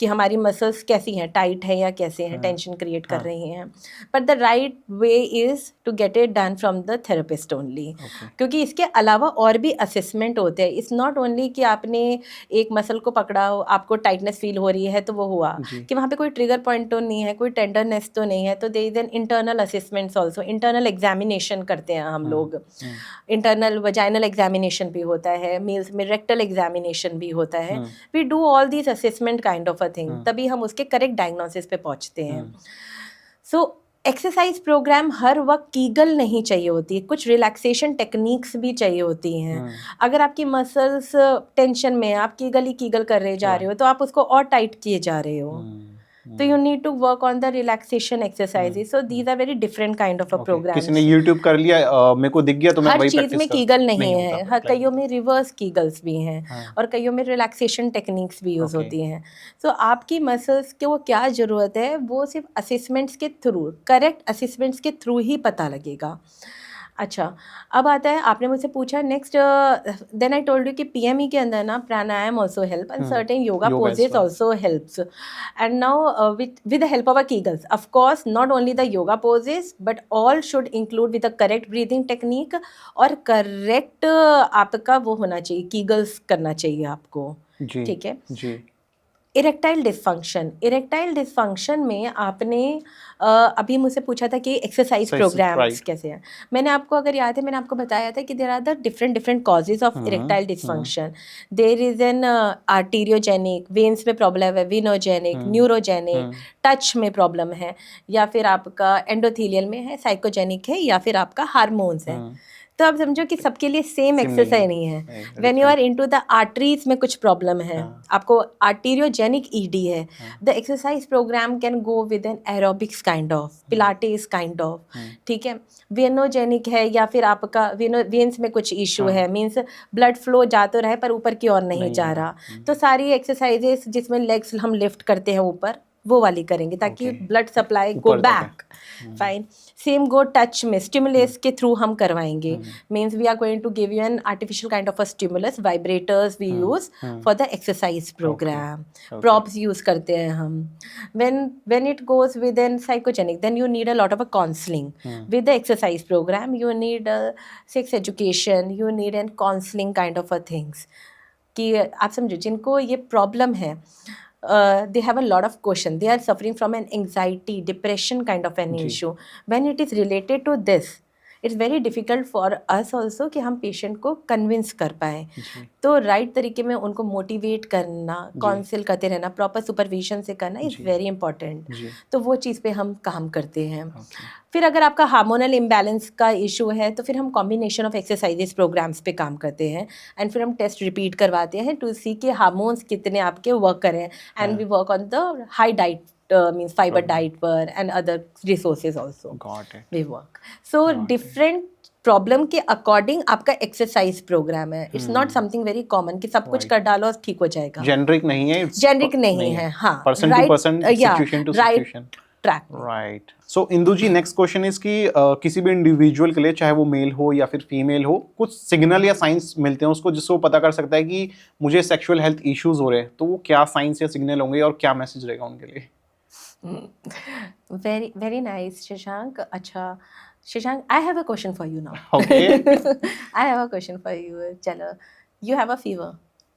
कि हमारी मसल्स कैसी हैं, टाइट है या कैसे हैं, टेंशन क्रिएट कर रही हैं। But the right way is to get it done from the therapist only, क्योंकि इसके अलावा और भी असेसमेंट होते हैं। इट्स नॉट ओनली कि आपने एक मसल को पकड़ा हो, आपको टाइटनेस फील हो रही है तो वो हुआ, कि वहाँ पे कोई ट्रिगर पॉइंट तो नहीं है, कोई टेंडरनेस तो नहीं है, तो there is an internal assessments also. Internal examination करते हैं हम लोग, इंटरनल वजाइनल एग्जामिनेशन भी होता है, मेल्स में रेक्टल एग्जामिनेशन भी होता है। We do all these assessment kind of thing, तभी हम उसके करेक्ट डायग्नोसिस पे पहुंचते हैं। सो एक्सरसाइज प्रोग्राम हर वक्त कीगल नहीं चाहिए होती है, कुछ रिलैक्सेशन टेक्निक्स भी चाहिए होती हैं। अगर आपकी मसल्स टेंशन में है, आप कीगल ही कीगल कर रहे जा रहे हो, तो आप उसको और टाइट किए जा रहे हो। तो you need to work on the relaxation exercises. So these are very different kind of a programs. किसी ने YouTube कर लिया, मेरे को दिख गया तो मैं हर वही चीज प्रैक्टिस में कर, कीगल नहीं नहीं है, होता हर फिर कईयों में रिवर्स कीगल्स भी हैं हाँ। और कईयों में रिलैक्सेशन टेक्निक्स भी यूज Okay. होती हैं. सो आपकी मसल्स के वो क्या ज़रूरत है वो सिर्फ असेसमेंट्स के थ्रू, करेक्ट असेसमेंट्स के थ्रू ही पता लगेगा. अच्छा, अब आता है आपने मुझसे पूछा next, then I told you कि पीएमई के अंदर ना pranayama also help and certain yoga Yoga as poses well. Also helps. And now with the help of our kegels, of course not only the yoga poses but all should include with the correct breathing technique और correct आपका वो होना चाहिए, कीगल्स करना चाहिए आपको. जी ठीक है. जी इरेक्टाइल डिस्फंक्शन में आपने अभी मुझसे पूछा था कि एक्सरसाइज Exercise, प्रोग्राम्स right. कैसे हैं. मैंने आपको अगर याद है मैंने आपको बताया था कि there are the different causes of erectile dysfunction. There is an arteriogenic, veins में प्रॉब्लम है, विनोजेनिक, न्यूरोजेनिक, टच में प्रॉब्लम है, या फिर आपका एंडोथीलियल में है, साइकोजेनिक है, या फिर आपका हार्मोन्स है. तो आप समझो कि सबके लिए सेम एक्सरसाइज नहीं है. When you are into the arteries में कुछ प्रॉब्लम है, आपको आर्टीरियोजेनिक ईडी है, the exercise programme can go with an aerobics kind of, Pilates kind of. ठीक है. वेनोजेनिक है या फिर आपका वेन्स में कुछ इशू है, मीन्स ब्लड फ्लो जा तो रहा है पर ऊपर की ओर नहीं जा रहा, तो सारी एक्सरसाइजेस जिसमें लेग्स हम लिफ्ट करते हैं ऊपर वो वाली करेंगे ताकि blood supply go back. Fine. Same go touch में स्टिमुलस के थ्रू हम करवाएंगे. Means we are going to give you an artificial kind of a stimulus, vibrators we use for the exercise program. Props use करते हैं हम. when it goes with an psychogenic, then you need a lot of a counseling. With the exercise program you need sex education, you need an counseling kind of a things. कि आप समझो जिनको ये प्रॉब्लम है, they have a lot of question, they are suffering from an anxiety, depression kind of an issue. When it is related to this, it's very difficult for us also कि हम पेशेंट को कन्विंस कर पाएँ. तो राइट तरीके में उनको मोटिवेट करना, काउंसिल करते रहना, प्रॉपर सुपरविजन से करना इज़ वेरी इंपॉर्टेंट. तो वो चीज़ पे हम काम करते हैं. फिर अगर आपका हार्मोनल इम्बैलेंस का इशू है तो फिर हम कॉम्बिनेशन ऑफ एक्सरसाइजेस प्रोग्राम्स पे काम करते हैं एंड फिर हम टेस्ट रिपीट करवाते हैं टू सी के हार्मोन्स कितने आपके वर्क करें. And we work on the high diet, means fiber diet per and other resources also. Got it. We work. So different problem के अकॉर्डिंग आपका एक्सरसाइज प्रोग्राम है. It's not something very common कि सब कुछ कर डालो और ठीक हो जाएगा. जेनरिक नहीं है, जेनरिक नहीं है. हाँ, person to person, situation to situation. Right. So Indu ji, next question is कि किसी भी इंडिविजुअल के लिए, चाहे वो मेल हो या फिर फीमेल हो, कुछ सिग्नल या साइंस मिलते हैं उसको जिससे वो पता कर सकता है कि मुझे सेक्सुअल हेल्थ इश्यूज हो रहे हैं, तो वो क्या साइंस या सिग्नल होंगे और क्या मैसेज रहेगा उनके लिए? Very very nice Shashank. अच्छा Shashank, I have a question for you now. Okay. I have a question for you. चलो, you have a fever.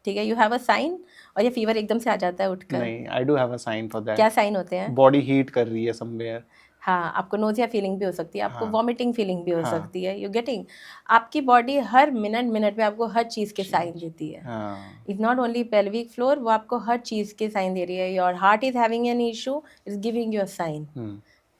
ठीक है, you have a sign और ये फीवर एकदम से आ जाता है उठकर. नहीं, I do have a sign for that. क्या साइन होते हैं? बॉडी हीट कर रही है somewhere. हाँ, आपको नोजिया फीलिंग भी हो सकती है, आपको वॉमिटिंग फीलिंग भी हो सकती है. यू गेटिंग, आपकी बॉडी हर मिनट में आपको हर चीज़ के साइन देती है. It's not only pelvic floor, वो आपको हर चीज़ के साइन दे रही है. Your heart is having an issue, is giving you a sign.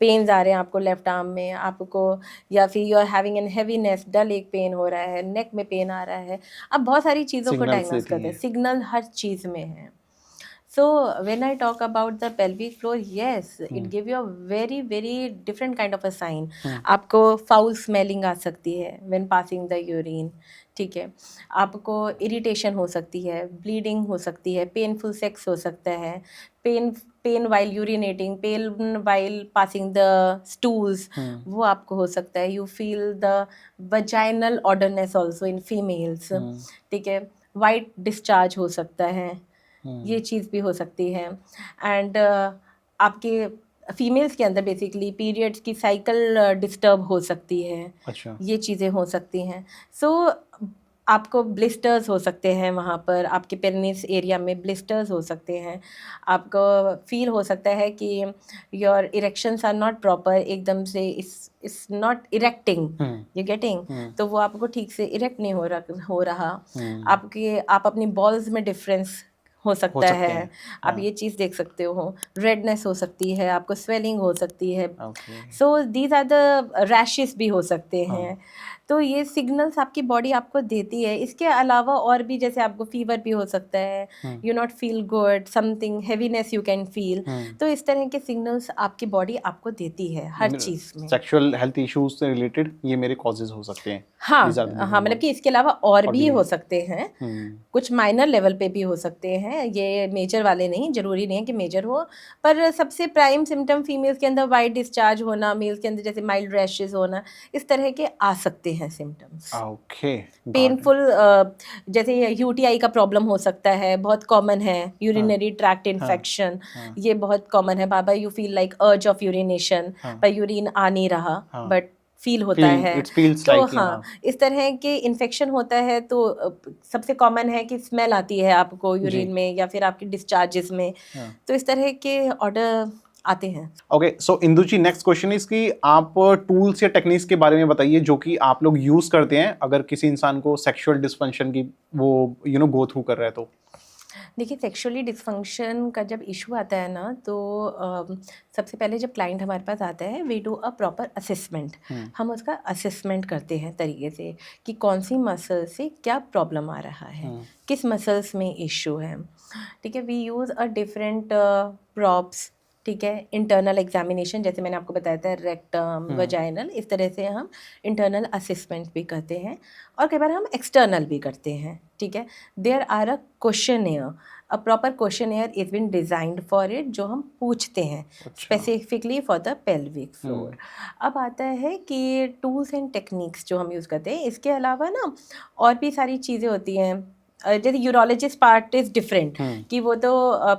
Pains आ रहे हैं आपको लेफ्ट आर्म में, आपको, या फिर you are having an heaviness, dull एक पेन हो रहा है, नेक में पेन आ रहा है. अब बहुत सारी चीज़ों को डायग्नोस करते हैं. सिग्नल हर चीज़ में है. So when I talk about the pelvic floor, yes, it give you a very very different kind of a sign. आपको foul smelling आ सकती है when passing the urine. ठीक है, आपको इरिटेशन हो सकती है, ब्लीडिंग हो सकती है, पेनफुल सेक्स हो सकता है, pen while urinating, pain while passing the stools, वो आपको हो सकता है. You feel the vaginal odorsness also in females. ठीक है, white discharge हो सकता है, ये चीज़ भी हो सकती है. एंड आपके फीमेल्स के अंदर बेसिकली पीरियड्स की साइकिल डिस्टर्ब हो सकती है. अच्छा. ये चीज़ें हो सकती हैं. सो आपको ब्लिस्टर्स हो सकते हैं वहाँ पर, आपके पेनिस एरिया में ब्लिस्टर्स हो सकते हैं. आपको फील हो सकता है कि your erections are not proper, एकदम से it's not erecting. You getting, तो वो आपको ठीक से इरेक्ट नहीं हो रहा. आप अपनी बॉल्स में डिफरेंस हो सकता है. आप ये चीज़ देख सकते हो. रेडनेस हो सकती है, आपको स्वेलिंग हो सकती है. So these are the rashes भी हो सकते हैं. तो ये सिग्नल्स आपकी बॉडी आपको देती है। इसके अलावा और भी, जैसे आपको फीवर भी हो सकता है, you not feel good, something heaviness you can feel, तो इस तरह के सिग्नल्स आपकी बॉडी आपको देती है हर चीज़ में। सेक्सुअल हेल्थ इश्यूज से रिलेटेड ये मेरे कॉजेज हो सकते हैं। हाँ These are the हाँ, मतलब कि इसके अलावा और भी हो सकते हैं, हम्म, कुछ माइनर लेवल पे भी हो सकते हैं, ये मेजर वाले नहीं, जरूरी नहीं है कि मेजर हो। पर सबसे प्राइम सिम्टम फीमेल्स के अंदर वाइट डिस्चार्ज होना, मेल्स के अंदर जैसे माइल्ड रैशेस होना, इस तरह के आ सकते हैं सिम्टम्स। ओके, पेनफुल, जैसे यूटीआई का प्रॉब्लम हो सकता है, बहुत कॉमन है। यूरिनरी ट्रैक्ट इन्फेक्शन, ये बहुत कॉमन है। बाबा you feel like urge of urination, पर यूरिन आ नहीं रहा, बट फील होता है। इट फील्स तो लाइक हाँ, इस तरह के इन्फेक्शन होता है तो सबसे कॉमन है कि स्मेल आती है आपको यूरिन में या फिर आपकी डिस्चार्जेस में, तो इस तरह के ऑर्डर आते हैं। Okay, so Indu ji, next question is कि आप टूल्स या टेक्निक्स के बारे में बताइए जो कि आप लोग यूज करते हैं अगर किसी इंसान को सेक्सुअल डिसफंक्शन की वो गो थ्रू कर रहा है तो। देखिए, सेक्सुअली डिस्फंक्शन का जब इशू आता है ना, तो सबसे पहले जब क्लाइंट हमारे पास आता है, we do a proper assessment. हम उसका असेसमेंट करते हैं तरीके से कि कौन सी मसल से क्या प्रॉब्लम आ रहा है, किस मसल्स में इशू है। ठीक है, we use a different props. ठीक है, इंटरनल एग्जामिनेशन, जैसे मैंने आपको बताया था, रेक्टम, वजाइनल, इस तरह से हम इंटरनल असेसमेंट भी करते हैं और कई बार हम एक्सटर्नल भी करते हैं। ठीक है, there are a questionnaire, a proper questionnaire is been designed for it, जो हम पूछते हैं specifically for the pelvic floor. अब आता है कि टूल्स एंड टेक्निक्स जो हम यूज़ करते हैं, इसके अलावा ना और भी सारी चीज़ें होती हैं। जैसे यूरोलॉजिस्ट पार्ट इज डिफरेंट, कि वो तो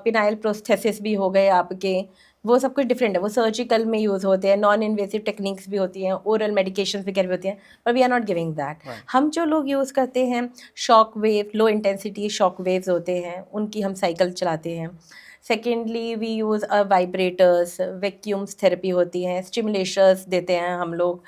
पिनाइल प्रोस्थेसिस भी हो गए आपके, वो सब कुछ डिफरेंट है, वो सर्जिकल में यूज़ होते हैं। नॉन इन्वेसिव टेक्निक्स भी होती हैं, ओरल मेडिकेशन वगैरह भी होती हैं, पर we are not giving that. हम जो लोग यूज़ करते हैं, shock wave, low intensity shock waves होते हैं, उनकी हम साइकिल चलाते हैं। Secondly we use vibrators, vacuums therapy होती हैं, स्टिमुलेशंस देते हैं हम लोग,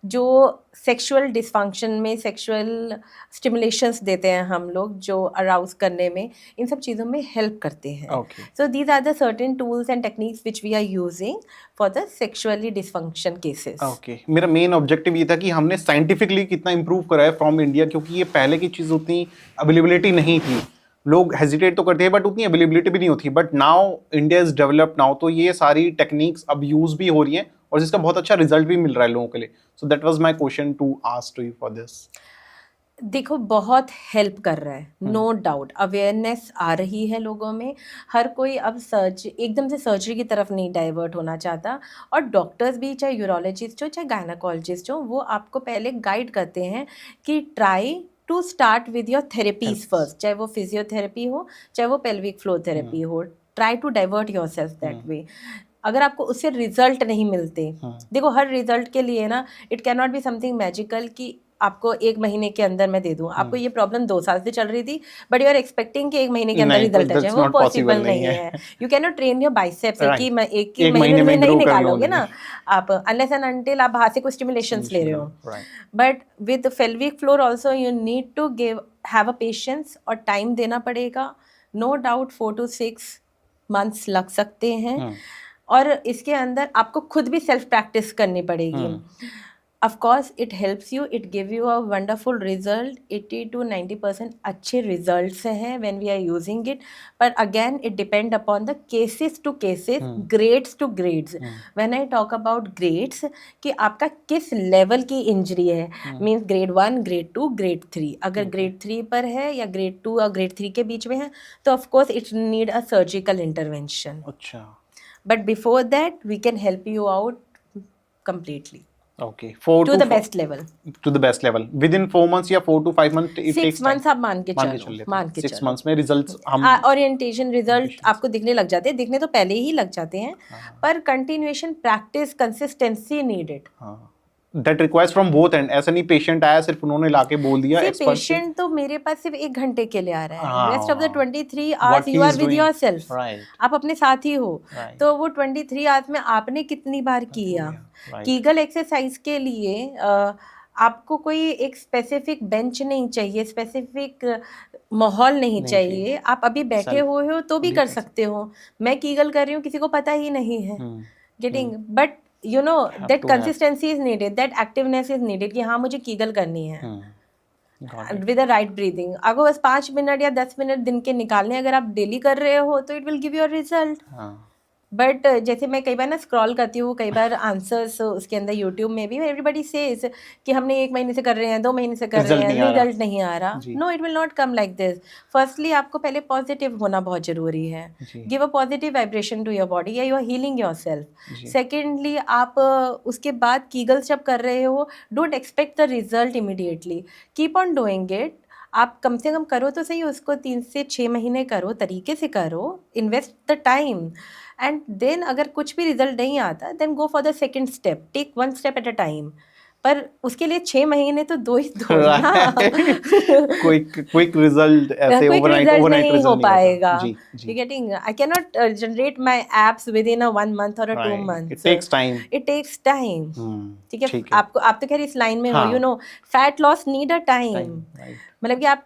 जो सेक्सुअल डिसफंक्शन में सेक्सुअल स्टिमुलेशंस देते हैं हम लोग, जो अराउज करने में, इन सब चीज़ों में हेल्प करते हैं। So these are the certain tools and techniques which we are using for the sexually dysfunction cases. Okay, मेरा मेन ऑब्जेक्टिव ये था कि हमने साइंटिफिकली कितना इंप्रूव करा है फ्रॉम इंडिया, क्योंकि ये पहले की चीज़ उतनी अवेलेबिलिटी नहीं थी। लोग हेजिटेट तो करते हैं बट उतनी अवेलेबिलिटी भी नहीं होती। But now India is developed now, तो ये सारी टेक्निक्स अब यूज भी हो रही हैं और जिसका बहुत अच्छा रिजल्ट भी मिल रहा है लोगों के लिए। So that was my question to ask to you for this. देखो, बहुत हेल्प कर रहा है, नो डाउट। अवेयरनेस आ रही है लोगों में, हर कोई अब एकदम से सर्जरी की तरफ नहीं डाइवर्ट होना चाहता। और डॉक्टर्स भी, चाहे यूरोलॉजिस्ट हो चाहे गायनाकोलॉजिस्ट हो, वो आपको पहले गाइड करते हैं कि try to start with your therapies first, चाहे वो फिजियोथेरेपी हो चाहे वो पेल्विक फ्लोर थेरेपी हो। Try to divert yourself that way. अगर आपको उससे रिजल्ट नहीं मिलते, देखो हर रिजल्ट के लिए ना, it can not be something magical कि आपको 1 महीने के अंदर मैं दे दूं। आपको ये प्रॉब्लम 2 साल से चल रही थी, बट यू आर एक्सपेक्टिंग कि 1 महीने के अंदर रिजल्ट आ जाए, वो पॉसिबल नहीं है। You can not train your biceps कि मैं एक महीने में नहीं निकालोगे ना आप, अनलेस एंड अनटिल आप बाहर से कुछ स्टिमुलेशंस ले रहे हो। But with pelvic floor also you need to have a patience, और टाइम देना पड़ेगा। नो डाउट 4 to 6 मंथ्स लग सकते हैं, और इसके अंदर आपको खुद भी सेल्फ प्रैक्टिस करनी पड़ेगी। Of course, it helps you, it give you a wonderful result. 80 to 90% अच्छे results हैं when we are using it. But again, it depend upon the cases to cases, grades to grades. When I talk about grades, कि आपका किस level की injury है, means grade 1, grade 2, grade 3. अगर grade 3 पर है या grade 2 और grade 3 के बीच में है, तो of course it need a surgical intervention. अच्छा. But before that, we can help you out completely. Okay, 4 to the best level. To the best level. Within 4 months या 4 to 5 months it 6 takes months time. आप मान के चलो 6 months में रिजल्ट्स हम ओरिएंटेशन रिजल्ट आपको दिखने लग जाते हैं, दिखने तो पहले ही लग जाते हैं, पर continuation, practice, consistency needed. That requires from both and. ऐसा नहीं पेशेंट आया सिर्फ उन्होंने लाके बोल दिया, एक्सपर्ट पेशेंट तो मेरे पास सिर्फ 1 घंटे के लिए आ रहा है, rest of the 23 hours you are with yourself, आप अपने साथ ही हो। तो वो 23 आवर्स में आपने कितनी बार किया। कीगल एक्सरसाइज के लिए आपको कोई एक स्पेसिफिक बेंच नहीं चाहिए, स्पेसिफिक माहौल नहीं चाहिए। आप अभी बैठे हुए हो तो भी कर सकते हो। मैं कीगल कर रही हूँ, किसी को पता ही नहीं है, getting, but you know that to have. Consistency is needed, that activeness is needed कि हाँ मुझे कीगल करनी है Got it. With the right breathing. अगर बस 5 मिनट या 10 मिनट दिन के निकालने अगर आप डेली कर रहे हो तो it will give your result. हाँ बट जैसे मैं कई बार ना स्क्रॉल करती हूँ, कई बार आंसर्स उसके अंदर यूट्यूब में भी एवरीबडी सेज कि हमने 1 महीने से कर रहे हैं, 2 महीने से कर रहे Result हैं, नहीं आ रहा। रिजल्ट नहीं आ रहा। जी। No, it will not come like this. Firstly आपको पहले पॉजिटिव होना बहुत जरूरी है। जी। Give a positive vibration to your body, या you are healing yourself. जी। सेकेंडली आप उसके बाद कीगल्स जब कर रहे हो, don't expect the result immediately, keep on doing it. आप कम से कम करो तो सही, उसको 3 से 6 महीने करो, तरीके से करो, invest the time, and then अगर कुछ भी रिजल्ट नहीं आता then go for the second step, take 1 step at a time. पर उसके लिए 6 महीने तो दो ही दो ना। क्विक रिजल्ट ऐसे क्विक ओवरनाइट रिजल्ट ओवरनाइट नहीं रिजल्ट हो नहीं होता। पाएगा। जी यू जी getting, I can not generate my apps within a 1 month और 2 right, months। It takes time. It takes time. ठीक है, ठीक है। आपको, आप तो खैर इस लाइन में हो, हाँ। You know fat loss need a time. Right. मतलब कि आप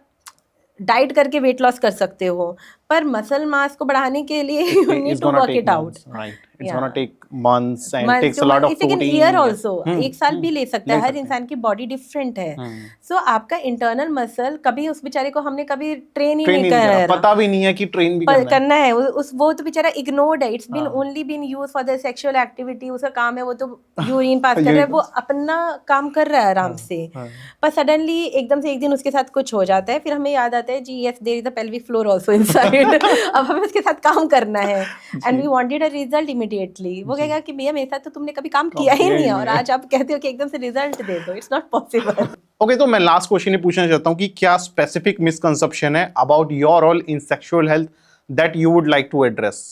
डाइट करके वेट लॉस कर सकते हो, पर मसल मास को बढ़ाने के लिए you need to work it out. Right, it's gonna take months and months takes a lot of if you can protein। Year also, 1 साल भी ले ले सकता है। हर सकते हैं। इंसान की बॉडी डिफरेंट है। हम्म। सो आपका इंटरनल मसल कभी उस बेचारे को हमने कभी ट्रेन ही ट्रेन नहीं ही नहीं करा, करा, पता भी नहीं है कि ट्रेन भी करना है। करना है। उस वो तो बेचारा इग्नोर्ड है। इट्स बीन हाँ। Only been use for the sexual activity. उसका काम है वो तो यूरिन पास कर रहा है, यूरिन वो अपना काम कर रहा है आराम से। हाँ। पर सडनली एकदम से एक दिन उसके साथ कुछ हो जाता है, फिर हमें याद आता है जी yes there is the pelvic floor also inside. अब हमें उसके साथ काम करना है and we wanted a result immediately. वो कहेगा कि भैया मेरे साथ तो तुमने कभी काम किया ही नहीं है, और आज आप कहते हो कि एकदम से रिजल्ट दे दो। It's not possible. ओके, तो मैं लास्ट क्वेश्चन ये पूछना चाहता हूँ कि क्या स्पेसिफिक मिसकंसेप्शन है about your role in sexual health that you would like to address?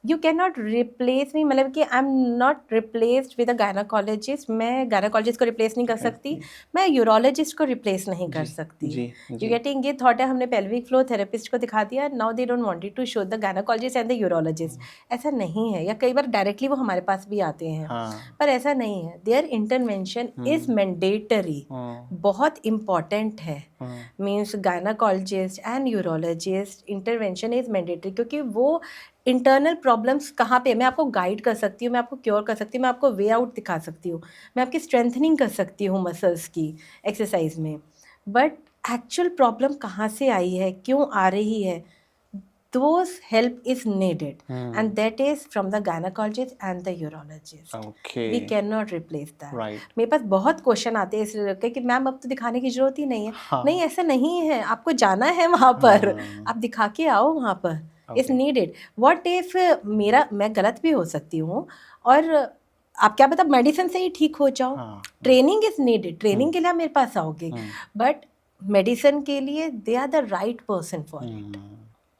You can not replace me, मतलब कि I am not replaced with a gynaecologist. मैं गायनाकोलॉजिस्ट को रिप्लेस नहीं कर सकती, मैं यूरोलॉजिस्ट को रिप्लेस नहीं कर सकती। जी, यू गेटिंग, ये थॉट है हमने पेल्विक फ्लोर थेरेपिस्ट को दिखा दिया, now they don't wanted to show the gynaecologist and the urologist. ऐसा नहीं है, या कई बार डायरेक्टली वो हमारे पास भी आते हैं। हाँ। पर ऐसा नहीं है। देयर इंटरवेंशन इज मैंडेटरी, बहुत इम्पॉर्टेंट है। Means gynaecologist and urologist intervention is mandatory, क्योंकि वो इंटरनल प्रॉब्लम्स कहाँ पे, मैं आपको गाइड कर सकती हूँ, मैं आपको क्योर कर सकती हूँ, मैं आपको वे आउट दिखा सकती हूँ, मैं आपकी स्ट्रेंथनिंग कर सकती हूँ मसल्स की एक्सरसाइज में। बट एक्चुअल प्रॉब्लम कहाँ से आई है, क्यों आ रही है, those help is needed and that is from the gynecologist and the urologist. Okay. We cannot replace that. Right. मेरे पास बहुत क्वेश्चन आते हैं इसलिए कि मैम अब तो दिखाने की जरूरत ही नहीं है। हाँ. नहीं, ऐसा नहीं है, आपको जाना है वहाँ पर। आप दिखा के आओ वहाँ पर। It's needed. व्हाट इफ मैं गलत भी हो सकती हूँ, और आप क्या पता मेडिसिन से ही ठीक हो जाओ। ट्रेनिंग इज नीडेड, ट्रेनिंग के लिए आप मेरे पास आओगे, बट मेडिसिन के लिए they are the right person for it.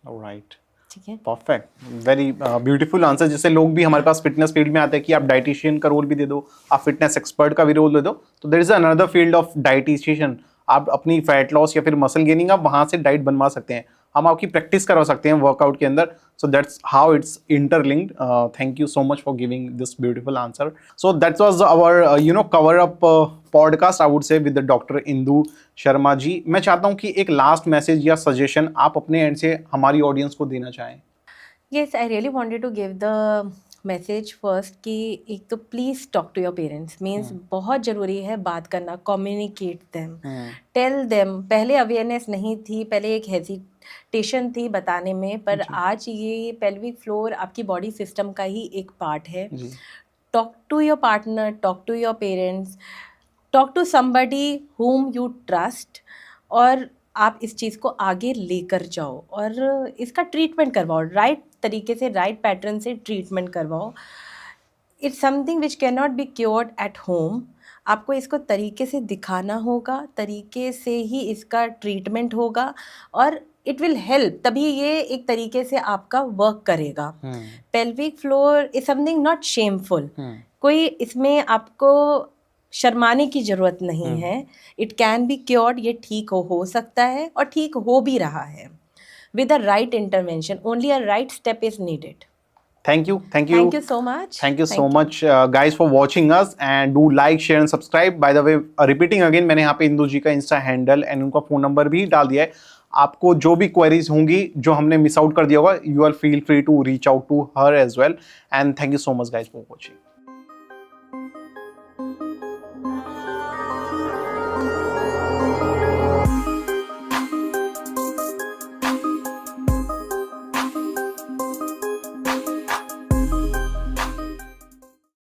Right, ठीक है, परफेक्ट, वेरी ब्यूटीफुल आंसर। जैसे लोग भी हमारे पास फिटनेस फील्ड में आते हैं कि आप डाइटिशियन का रोल भी दे दो, आप फिटनेस एक्सपर्ट का भी रोल दे दो, तो there is another field of dietician. आप अपनी फैट लॉस या फिर मसल गेनिंग आप वहाँ से डाइट बनवा सकते हैं, हम आपकी प्रैक्टिस करवा सकते हैं वर्कआउट के अंदर। So that's how it's interlinked. Thank you so much for giving this beautiful answer. So that was our cover up podcast I would say with doctor Indu Sharma ji. मैं चाहता हूँ कि एक लास्ट मैसेज या सजेशन आप अपने एंड से हमारी ऑडियंस को देना चाहें। Yes, I really wanted to give the message first कि एक तो please talk to your parents. Means बहुत ज़रूरी है बात करना, कम्युनिकेट देम, टेल देम। पहले अवेयरनेस नहीं थी, पहले एक हेजिटेशन थी बताने में, पर आज ये पेल्विक फ्लोर आपकी बॉडी सिस्टम का ही एक पार्ट है। Talk to your partner, talk to your parents, talk to somebody whom you trust, और आप इस चीज़ को आगे लेकर जाओ और इसका ट्रीटमेंट करवाओ, राइट तरीके से, राइट पैटर्न से ट्रीटमेंट करवाओ। It's something which can not be cured at home. आपको इसको तरीके से दिखाना होगा, तरीके से ही इसका ट्रीटमेंट होगा, और इट विल हेल्प, तभी ये एक तरीके से आपका वर्क करेगा। Pelvic floor is something not shameful. कोई इसमें आपको शर्माने की ज़रूरत नहीं है। इट कैन बी क्योर्ड, ये ठीक हो सकता है और ठीक हो भी रहा है with the right intervention. Only a right step is needed. Thank you so much. Thank you so much guys for watching us, and do like, share and subscribe. By the way, repeating again, मैंने यहाँ पे इंदु जी का इंस्टा हैंडल एंड उनका फ़ोन नंबर भी डाल दिया है। आपको जो भी क्वेरीज होंगी जो हमने मिस आउट कर दिया होगा, you are feel free to reach out to her as well. And thank you so much guys for watching.